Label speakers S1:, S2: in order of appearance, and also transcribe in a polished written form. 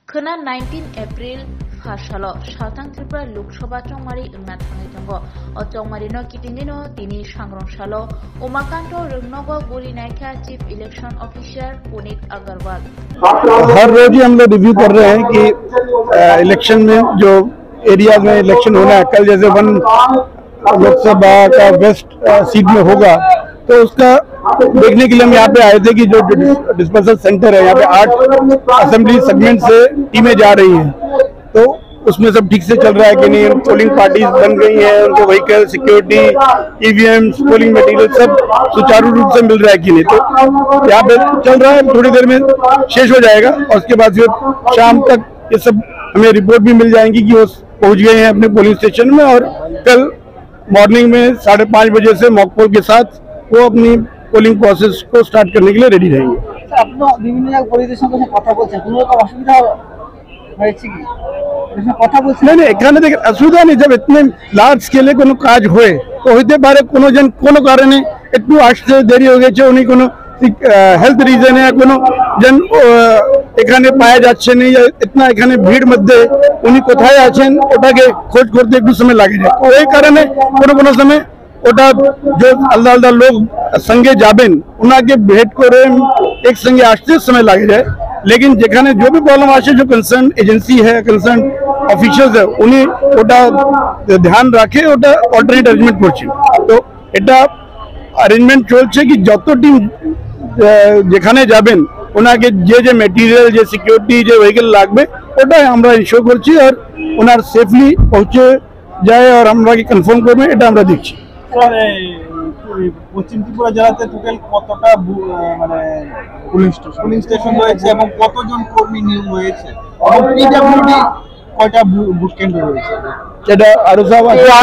S1: खोना 19 एप्रिल फासालो साउथां त्रिपुरा लोकसभा चौमारी उन्ना थांनाय दङ अ चौमारीनो किटिनिनो दिनै सांग्रांसालो उमाकांत रंगनगो गुरी नायका chief election officer Punit Agarwal.
S2: हर रोज ही हम लोग रिव्यू कर रहे हैं कि इलेक्शन में जो एरिया में इलेक्शन होना है, कल जैसे 1 लोकसभा का वेस्ट सीट में होगा तो उसका देखने के लिए हम यहाँ पे आए थे कि जो डिस्पर्सल सेंटर है यहाँ पे 8 असेंबली सेगमेंट से टीमें जा रही हैं, तो उसमें सब ठीक से चल रहा है कि नहीं, पोलिंग पार्टीज बन गई हैं, उनको vehicle security EVM polling material सब सुचारू रूप से मिल रहा है कि नहीं। तो यहाँ पे चल रहा है, थोड़ी देर में शेष हो जाएगा और उसके बाद फिर शाम तक ये सब हमें रिपोर्ट भी मिल जाएंगी कि वो पहुंच गए हैं अपने पोलिंग स्टेशन में और कल मॉर्निंग में 5:30 बजे से मॉक पोल के साथ वो अपनी पोलिंग प्रोसेस को स्टार्ट करने के लिए रेडी रहेंगे। नहीं एखाने देखें असुविधा नहीं, जब इतने लार्ज स्केले कोनो काज होए तो होते पारे कोनो जन कोनो कारणे एटू आसते देरी हो गए उन्हीं कोनो हेल्थ रीजन है कोनो जन এখানে পাওয়া যাচ্ছে না, ইতনা এখানে ভিড় মধ্যে উনি কোথায় আছেন ওটাকে খোঁজ করতে একটু সময় লাগে যায়, তো এই কারণে কোনো সময় ওটা যে আলাদা আলাদা লোক সঙ্গে যাবেন ওনাকে ভেট করে একসঙ্গে আসতে সময় লাগে যায়। लेकिन যেখানে जो भी प्रॉब्लम आसे जो कंसर्न एजेंसी है कंसर्न ऑफिशियल्स है उन्हें ওটা ध्यान রাখে ওটা অল্টারনেট অ্যারেঞ্জমেন্ট করছে। তো এটা অ্যারেঞ্জমেন্ট চলছে কি যত টিম যেখানে যাবেন ওনাকে যে মেটেরিয়াল যে সিকিউরিটি যে ভেহিকল লাগবে ওটা আমরা ইনশিওর করছি আর ওনার সেফলি পৌঁছে যায় আর আমরা কি কনফার্ম করবে এটা আমরা দেখছি।
S3: পশ্চিম ত্রিপুরা জেলাতে টোটাল কতটা মানে পুলিশ স্টেশন রয়েছে এবং কতজন কর্মী নিয়োগ হয়েছে এবং পিডব্লিউডি কয়টা বুথ কেন্দ্র রয়েছে?
S2: যেটা আরো সব